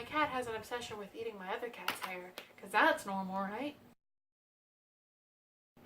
My cat has an obsession with eating my other cat's hair, because that's normal, right?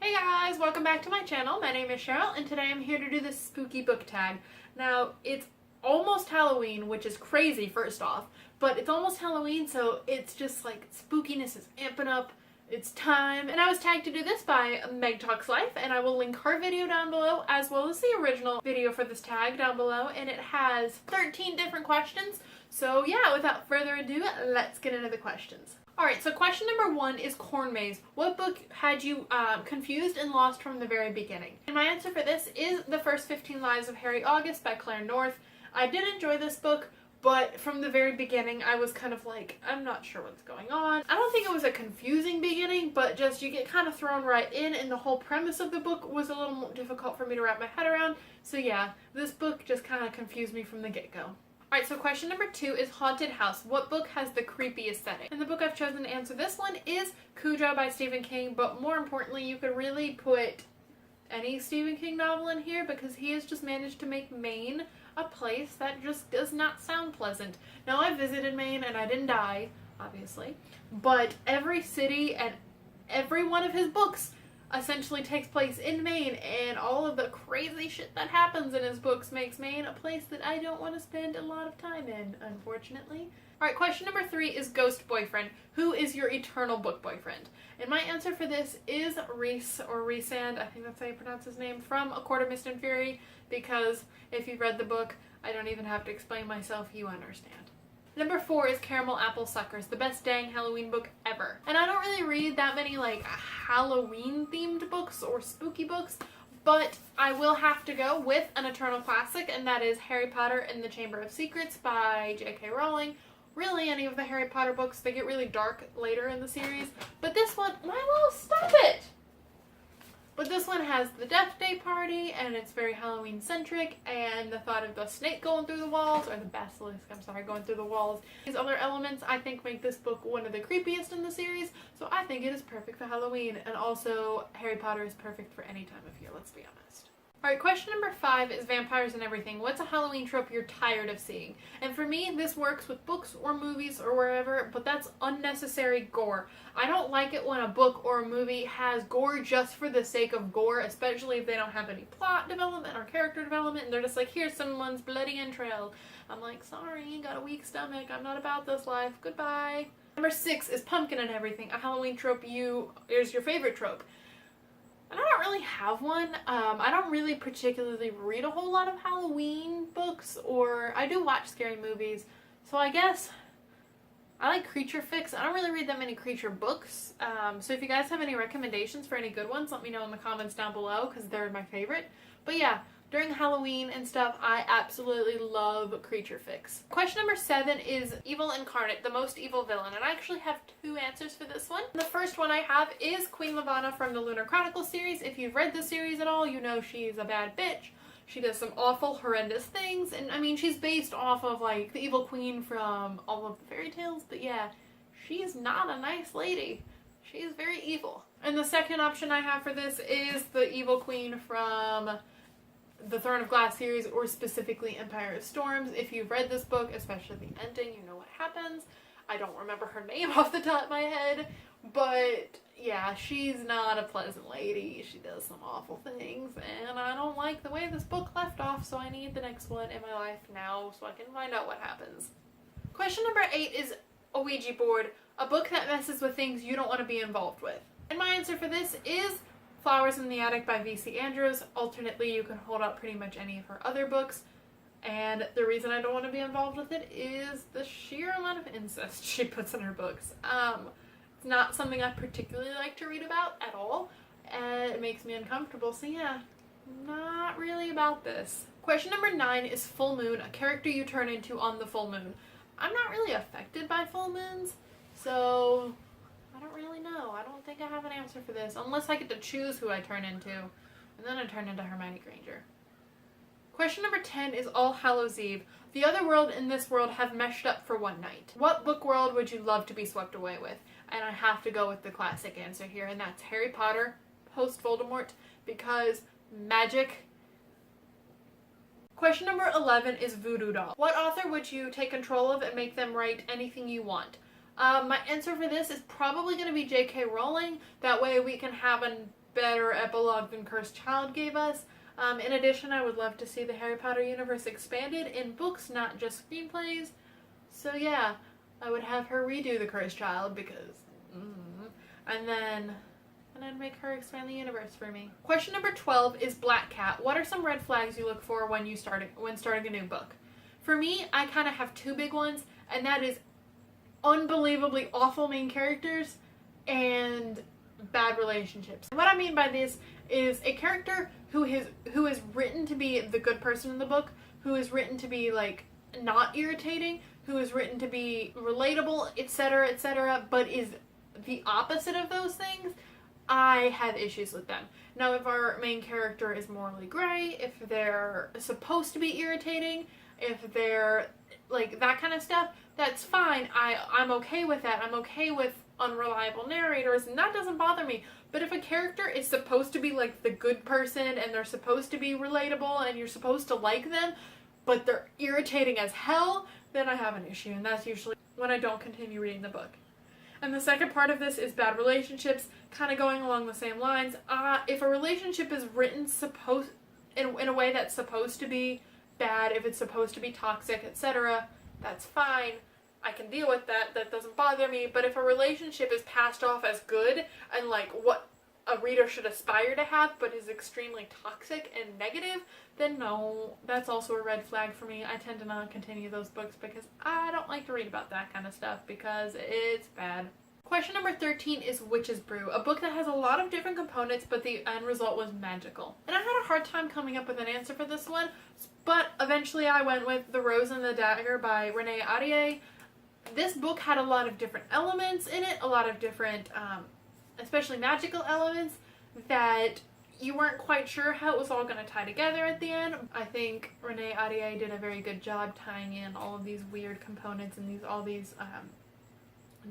Hey guys, welcome back to my channel. My name is Cheryl, and today I'm here to do this spooky book tag. Now, it's almost Halloween, which is crazy, first off, but it's almost Halloween, so it's just like spookiness is amping up. It's time, and I was tagged to do this by Meg Talks Life, and I will link her video down below as well as the original video for this tag down below, and it has 13 different questions. So yeah, without further ado, let's get into the questions. Alright, so question number 1 is Corn Maze. What book had you confused and lost from the very beginning? And my answer for this is The First 15 Lives of Harry August by Claire North. I did enjoy this book, but from the very beginning, I was kind of like, I'm not sure what's going on. I don't think it was a confusing beginning, but just you get kind of thrown right in, and the whole premise of the book was a little more difficult for me to wrap my head around. So yeah, this book just kind of confused me from the get-go. Alright, so question number 2 is Haunted House. What book has the creepiest setting? And the book I've chosen to answer this one is Cujo by Stephen King, but more importantly, you could really put any Stephen King novel in here because he has just managed to make Maine a place that just does not sound pleasant. Now, I visited Maine and I didn't die, obviously, but every city and every one of his books essentially takes place in Maine, and all of the crazy shit that happens in his books makes Maine a place that I don't want to spend a lot of time in, unfortunately. Alright, question number 3 is Ghost Boyfriend. Who is your eternal book boyfriend? And my answer for this is Rhys, or Rhysand, I think that's how you pronounce his name, from A Court of Mist and Fury, because if you've read the book, I don't even have to explain myself, you understand. Number 4 is Caramel Apple Suckers, the best dang Halloween book ever. And I don't really read that many like Halloween themed books or spooky books, but I will have to go with an eternal classic, and that is Harry Potter and the Chamber of Secrets by J.K. Rowling. Really, any of the Harry Potter books, they get really dark later in the series, but this one, Milo, stop it! But this one has the Death Day party, and it's very Halloween centric, and the thought of the snake going through the walls, or the basilisk, I'm sorry, going through the walls. These other elements I think make this book one of the creepiest in the series, so I think it is perfect for Halloween, and also Harry Potter is perfect for any time of year, let's be honest. Alright, question number 5 is Vampires and Everything. What's a Halloween trope you're tired of seeing? And for me, this works with books or movies or wherever, but that's unnecessary gore. I don't like it when a book or a movie has gore just for the sake of gore, especially if they don't have any plot development or character development, and they're just like, here's someone's bloody entrail. I'm like, sorry, got a weak stomach, I'm not about this life, goodbye. Number 6 is Pumpkin and Everything, a Halloween trope is your favorite trope. And I don't really have one. I don't really particularly read a whole lot of Halloween books, or I do watch scary movies, so I guess I like creature fics. I don't really read that many creature books, so if you guys have any recommendations for any good ones, let me know in the comments down below, because they're my favorite. But yeah, during Halloween and stuff, I absolutely love creature fics. Question number 7 is Evil Incarnate, the most evil villain, and I actually have 2 answers for this one. The first one I have is Queen Lavanna from the Lunar Chronicles series. If you've read the series at all, you know she's a bad bitch. She does some awful, horrendous things, and I mean, she's based off of like the evil queen from all of the fairy tales, but yeah, she's not a nice lady. She's very evil. And the second option I have for this is the evil queen from the Throne of Glass series, or specifically Empire of Storms. If you've read this book, especially the ending, you know what happens. I don't remember her name off the top of my head, but yeah, she's not a pleasant lady. She does some awful things, and I don't like the way this book left off, so I need the next one in my life now so I can find out what happens. Question number 8 is a Ouija board, a book that messes with things you don't want to be involved with. And my answer for this is Flowers in the Attic by V.C. Andrews. Alternately, you can hold out pretty much any of her other books. And the reason I don't want to be involved with it is the sheer amount of incest she puts in her books. It's not something I particularly like to read about at all. And it makes me uncomfortable. So yeah, not really about this. Question number 9 is Full Moon, a character you turn into on the full moon. I'm not really affected by full moons, so I don't really know. I don't think I have an answer for this, unless I get to choose who I turn into, and then I turn into Hermione Granger. Question number 10 is All Hallows Eve. The other world and this world have meshed up for one night. What book world would you love to be swept away with? And I have to go with the classic answer here, and that's Harry Potter post-Voldemort, because magic Question number 11 is voodoo doll. What author would you take control of and make them write anything you want? My answer for this is probably going to be J.K. Rowling. That way we can have a better epilogue than Cursed Child gave us. In addition, I would love to see the Harry Potter universe expanded in books, not just screenplays. So yeah, I would have her redo the Cursed Child because, and then make her expand the universe for me. Question number 12 is Black Cat. What are some red flags you look for when starting a new book? For me, I kind of have two big ones, and that is unbelievably awful main characters and bad relationships. And what I mean by this is a character who is written to be the good person in the book, who is written to be like not irritating, who is written to be relatable, etc., but is the opposite of those things. I have issues with them. Now, if our main character is morally gray, if they're supposed to be irritating, if they're like that kind of stuff, that's fine. I'm okay with that. I'm okay with unreliable narrators, and that doesn't bother me. But if a character is supposed to be like the good person, and they're supposed to be relatable, and you're supposed to like them, but they're irritating as hell, then I have an issue, and that's usually when I don't continue reading the book. And the second part of this is bad relationships, kind of going along the same lines. If a relationship is written in a way that's supposed to be bad, if it's supposed to be toxic, etc., that's fine. I can deal with that. That doesn't bother me. But if a relationship is passed off as good and like what a reader should aspire to have, but is extremely toxic and negative, then no, that's also a red flag for me. I tend to not continue those books because I don't like to read about that kind of stuff because it's bad. Question number 13 is Witch's Brew, a book that has a lot of different components, but the end result was magical. And I had a hard time coming up with an answer for this one, but eventually I went with The Rose and the Dagger by Renee Ahdieh. This book had a lot of different elements in it, a lot of different, especially magical elements, that you weren't quite sure how it was all going to tie together at the end. I think Renee Ahdieh did a very good job tying in all of these weird components and all these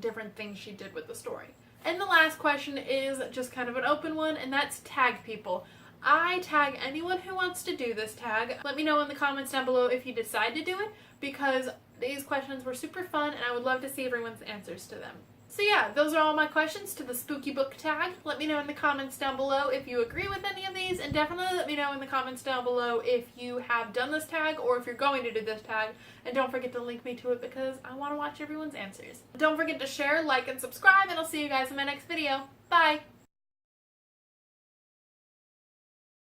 different things she did with the story. And the last question is just kind of an open one, and that's tag people. I tag anyone who wants to do this tag. Let me know in the comments down below if you decide to do it, because these questions were super fun and I would love to see everyone's answers to them. So yeah, those are all my questions to the spooky book tag. Let me know in the comments down below if you agree with any of these, and definitely let me know in the comments down below if you have done this tag or if you're going to do this tag. And don't forget to link me to it because I want to watch everyone's answers. Don't forget to share, like, and subscribe, and I'll see you guys in my next video. Bye!